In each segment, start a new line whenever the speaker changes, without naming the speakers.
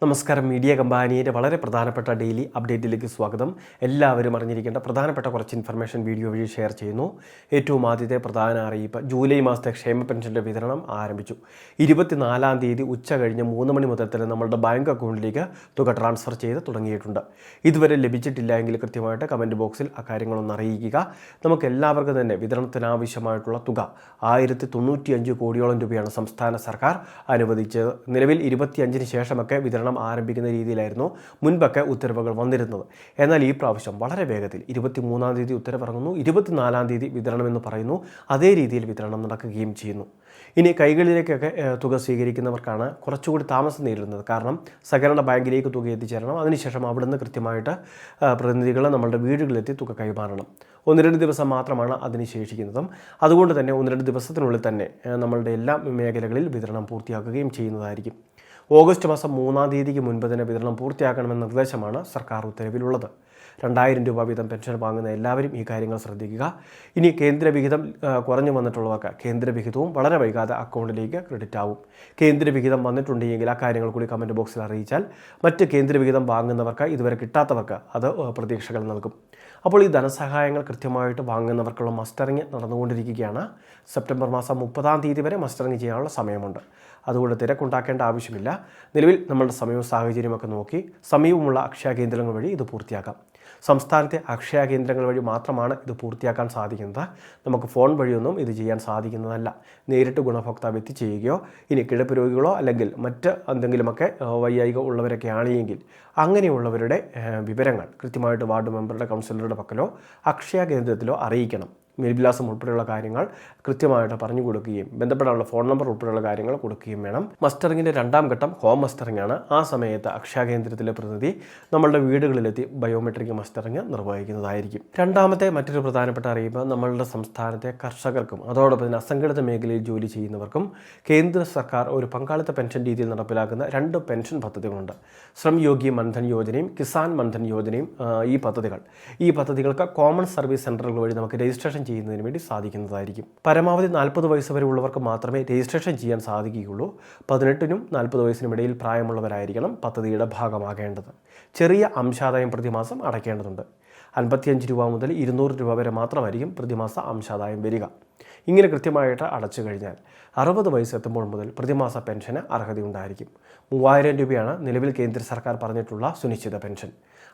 നമസ്കാരം. മീഡിയ കമ്പാനിയുടെ വളരെ പ്രധാനപ്പെട്ട ഡെയിലി അപ്ഡേറ്റിലേക്ക് സ്വാഗതം. എല്ലാവരും അറിഞ്ഞിരിക്കേണ്ട പ്രധാനപ്പെട്ട കുറച്ച് ഇൻഫർമേഷൻ വീഡിയോ വഴി ഷെയർ ചെയ്യുന്നു. ഏറ്റവും ആദ്യത്തെ പ്രധാന അറിയിപ്പ്, ജൂലൈ മാസത്തെ ക്ഷേമ പെൻഷൻ്റെ വിതരണം ആരംഭിച്ചു. 24-ാം തീയതി ഉച്ച കഴിഞ്ഞ് 3 മണി മുതൽ തന്നെ നമ്മളുടെ ബാങ്ക് അക്കൗണ്ടിലേക്ക് തുക ട്രാൻസ്ഫർ ചെയ്ത് തുടങ്ങിയിട്ടുണ്ട്. ഇതുവരെ ലഭിച്ചിട്ടില്ല എങ്കിൽ കൃത്യമായിട്ട് കമൻറ്റ് ബോക്സിൽ അക്കാര്യങ്ങളൊന്ന് അറിയിക്കുക. നമുക്ക് എല്ലാവർക്കും തന്നെ വിതരണത്തിനാവശ്യമായിട്ടുള്ള തുക 1095 കോടിയോളം രൂപയാണ് സംസ്ഥാന സർക്കാർ അനുവദിച്ചത്. നിലവിൽ 25-ന് ശേഷമൊക്കെ വിതരണം ആരംഭിക്കുന്ന രീതിയിലായിരുന്നു മുൻപൊക്കെ ഉത്തരവുകൾ വന്നിരുന്നത്. എന്നാൽ ഈ പ്രാവശ്യം വളരെ വേഗത്തിൽ 23-ാം തീയതി ഉത്തരവിറങ്ങുന്നു, 24-ാം തീയതി വിതരണമെന്ന് പറയുന്നു. അതേ രീതിയിൽ വിതരണം നടക്കുകയും ചെയ്യുന്നു. ഇനി കൈകളിലേക്കൊക്കെ തുക സ്വീകരിക്കുന്നവർക്കാണ് കുറച്ചുകൂടി താമസം നേരിടുന്നത്. കാരണം സഹകരണ ബാങ്കിലേക്ക് തുക എത്തിച്ചേരണം, അതിനുശേഷം അവിടുന്ന് കൃത്യമായിട്ട് പ്രതിനിധികൾ നമ്മളുടെ വീടുകളിലെത്തി തുക കൈമാറണം. 1-2 ദിവസം മാത്രമാണ് അതിന് ശേഷിക്കുന്നതും. അതുകൊണ്ട് തന്നെ 1-2 ദിവസത്തിനുള്ളിൽ തന്നെ നമ്മളുടെ എല്ലാ മേഖലകളിൽ വിതരണം പൂർത്തിയാക്കുകയും ചെയ്യുന്നതായിരിക്കും. ഓഗസ്റ്റ് മാസം 3-ാം തീയതിക്ക് മുൻപ് തന്നെ വിതരണം പൂർത്തിയാക്കണമെന്ന നിർദ്ദേശമാണ് സർക്കാർ ഉത്തരവിലുള്ളത്. 2000 രൂപ വീതം പെൻഷൻ വാങ്ങുന്ന എല്ലാവരും ഈ കാര്യങ്ങൾ ശ്രദ്ധിക്കുക. ഇനി കേന്ദ്രവിഹിതം കുറഞ്ഞു വന്നിട്ടുള്ളവർക്ക് കേന്ദ്രവിഹിതവും വളരെ വൈകാതെ അക്കൗണ്ടിലേക്ക് ക്രെഡിറ്റ് ആവും. കേന്ദ്രവിഹിതം വന്നിട്ടുണ്ടെങ്കിൽ ആ കാര്യങ്ങൾ കൂടി കമൻറ്റ് ബോക്സിൽ അറിയിച്ചാൽ മറ്റ് കേന്ദ്രവിഹിതം വാങ്ങുന്നവർക്ക്, ഇതുവരെ കിട്ടാത്തവർക്ക് അത് പ്രതീക്ഷകൾ നൽകും. അപ്പോൾ ഈ ധനസഹായങ്ങൾ കൃത്യമായിട്ട് വാങ്ങുന്നവർക്കുള്ള മസ്റ്ററിങ് നടന്നുകൊണ്ടിരിക്കുകയാണ്. സെപ്റ്റംബർ മാസം 30-ാം തീയതി വരെ മസ്റ്ററിങ് ചെയ്യാനുള്ള സമയമുണ്ട്. അതുകൊണ്ട് തിരക്കുണ്ടാക്കേണ്ട ആവശ്യമില്ല. നിലവിൽ നമ്മളുടെ സമയവും സാഹചര്യമൊക്കെ നോക്കി സമീപമുള്ള അക്ഷയ കേന്ദ്രങ്ങൾ വഴി ഇത് പൂർത്തിയാക്കാം. സംസ്ഥാനത്തെ അക്ഷയ കേന്ദ്രങ്ങൾ വഴി മാത്രമാണ് ഇത് പൂർത്തിയാക്കാൻ സാധിക്കുന്നത്. നമുക്ക് ഫോൺ വഴിയൊന്നും ഇത് ചെയ്യാൻ സാധിക്കുന്നതല്ല. നേരിട്ട് ഗുണഭോക്താവ് എത്തിച്ചെയ്യുകയോ, ഇനി കിടപ്പ് രോഗികളോ അല്ലെങ്കിൽ മറ്റ് എന്തെങ്കിലുമൊക്കെ വൈയായിക ഉള്ളവരൊക്കെ ആണെങ്കിൽ അങ്ങനെയുള്ളവരുടെ വിവരങ്ങൾ കൃത്യമായിട്ട് വാർഡ് മെമ്പറുടെ, കൗൺസിലറുടെ പക്കലോ അക്ഷയ കേന്ദ്രത്തിലോ അറിയിക്കണം. മേൽവിലാസം ഉൾപ്പെടെയുള്ള കാര്യങ്ങൾ കൃത്യമായിട്ട് പറഞ്ഞു കൊടുക്കുകയും ബന്ധപ്പെടാനുള്ള ഫോൺ നമ്പർ ഉൾപ്പെടെയുള്ള കാര്യങ്ങൾ കൊടുക്കുകയും വേണം. മസ്റ്ററിങ്ങിൻ്റെ 2-ാം ഘട്ടം ഹോം മസ്റ്ററിംഗ് ആണ്. ആ സമയത്ത് അക്ഷയ കേന്ദ്രത്തിലെ പ്രതിനിധി നമ്മളുടെ വീടുകളിലെത്തി ബയോമെട്രിക് മസ്റ്ററിങ് നിർവഹിക്കുന്നതായിരിക്കും. രണ്ടാമത്തെ മറ്റൊരു പ്രധാനപ്പെട്ട അറിയിപ്പ്, നമ്മളുടെ സംസ്ഥാനത്തെ കർഷകർക്കും അതോടൊപ്പം തന്നെ അസംഘടിത മേഖലയിൽ ജോലി ചെയ്യുന്നവർക്കും കേന്ദ്ര സർക്കാർ ഒരു പങ്കാളിത്ത പെൻഷൻ രീതിയിൽ നടപ്പിലാക്കുന്ന 2 പെൻഷൻ പദ്ധതികളുണ്ട്. ശ്രം യോഗി മൻധൻ യോജനയും കിസാൻ മൻധൻ യോജനയും. ഈ പദ്ധതികൾക്ക് കോമൺ സർവീസ് സെൻ്ററുകൾ വഴി നമുക്ക് രജിസ്ട്രേഷൻ ചെയ്യുന്നതിന് വേണ്ടി സാധിക്കുന്നതായിരിക്കും. പരമാവധി 40 വയസ്സ് വരെ ഉള്ളവർക്ക് മാത്രമേ രജിസ്ട്രേഷൻ ചെയ്യാൻ സാധിക്കുകയുള്ളൂ. 18-നും 40 വയസ്സിനും ഇടയിൽ പ്രായമുള്ളവരായിരിക്കണം പദ്ധതിയുടെ ഭാഗമാകേണ്ടത്. ചെറിയ അംശാദായം പ്രതിമാസം അടയ്ക്കേണ്ടതുണ്ട്. 55 രൂപ മുതൽ 200 രൂപ വരെ മാത്രമായിരിക്കും പ്രതിമാസ അംശാദായം വരിക. ഇങ്ങനെ കൃത്യമായിട്ട് അടച്ചു കഴിഞ്ഞാൽ 60 വയസ്സെത്തുമ്പോൾ മുതൽ പ്രതിമാസ പെൻഷന് അർഹതയുണ്ടായിരിക്കും. 3000 രൂപയാണ് നിലവിൽ കേന്ദ്ര സർക്കാർ പറഞ്ഞിട്ടുള്ള സുനിശ്ചിത പെൻഷൻ.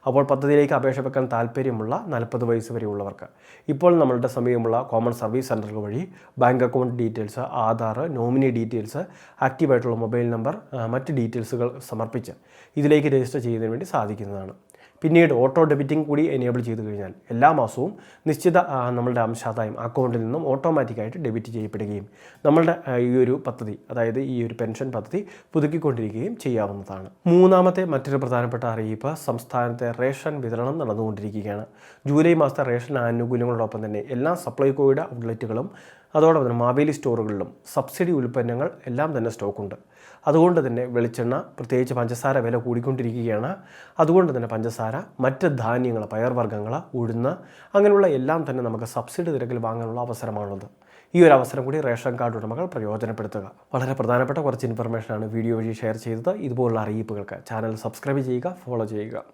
അപ്പോൾ പദ്ധതിയിലേക്ക് അപേക്ഷ വെക്കാൻ താല്പര്യമുള്ള 40 വയസ്സ് വരെയുള്ളവർക്ക് ഇപ്പോൾ നമ്മളുടെ സമീപമുള്ള കോമൺ സർവീസ് സെൻ്ററുകൾ വഴി bank account details, Aadhaar, nominee details, ആക്റ്റീവായിട്ടുള്ള മൊബൈൽ നമ്പർ, മറ്റ് ഡീറ്റെയിൽസുകൾ സമർപ്പിച്ച് ഇതിലേക്ക് രജിസ്റ്റർ ചെയ്യുന്നതിന് വേണ്ടി സാധിക്കുന്നതാണ്. പിന്നീട് ഓട്ടോ ഡെബിറ്റിംഗ് കൂടി എനേബിൾ ചെയ്ത് കഴിഞ്ഞാൽ എല്ലാ മാസവും നിശ്ചിത നമ്മളുടെ അംശാദായം അക്കൗണ്ടിൽ നിന്നും ഓട്ടോമാറ്റിക്കായിട്ട് ഡെബിറ്റ് ചെയ്യപ്പെടുകയും നമ്മളുടെ ഈ ഒരു പദ്ധതി, അതായത് ഈ ഒരു പെൻഷൻ പദ്ധതി പുതുക്കിക്കൊണ്ടിരിക്കുകയും ചെയ്യാവുന്നതാണ്. മൂന്നാമത്തെ മറ്റൊരു പ്രധാനപ്പെട്ട അറിയിപ്പ്, സംസ്ഥാനത്തെ റേഷൻ വിതരണം നടന്നുകൊണ്ടിരിക്കുകയാണ്. ജൂലൈ മാസത്തെ റേഷൻ ആനുകൂല്യങ്ങളോടൊപ്പം തന്നെ എല്ലാ സപ്ലൈകോയുടെ ഔട്ട്ലെറ്റുകളും അതോടൊപ്പം തന്നെ മാവേലി സ്റ്റോറുകളിലും സബ്സിഡി ഉൽപ്പന്നങ്ങൾ എല്ലാം തന്നെ സ്റ്റോക്കുണ്ട്. അതുകൊണ്ട് തന്നെ വെളിച്ചെണ്ണ, പ്രത്യേകിച്ച് പഞ്ചസാര വില കൂടിക്കൊണ്ടിരിക്കുകയാണ്. അതുകൊണ്ട് തന്നെ പഞ്ചസാര, മറ്റ് ധാന്യങ്ങൾ, പയർവർഗ്ഗങ്ങൾ, ഉഴുന്ന്, അങ്ങനെയുള്ള എല്ലാം തന്നെ നമുക്ക് സബ്സിഡി നിരക്കിൽ വാങ്ങാനുള്ള അവസരമാണുള്ളത്. ഈ ഒരു അവസരം കൂടി റേഷൻ കാർഡ് ഉടമകൾ പ്രയോജനപ്പെടുത്തുക. വളരെ പ്രധാനപ്പെട്ട കുറച്ച് ഇൻഫർമേഷനാണ് വീഡിയോ വഴി ഷെയർ ചെയ്തത്. ഇതുപോലുള്ള അറിയിപ്പുകൾക്ക് ചാനൽ സബ്സ്ക്രൈബ് ചെയ്യുക, ഫോളോ ചെയ്യുക.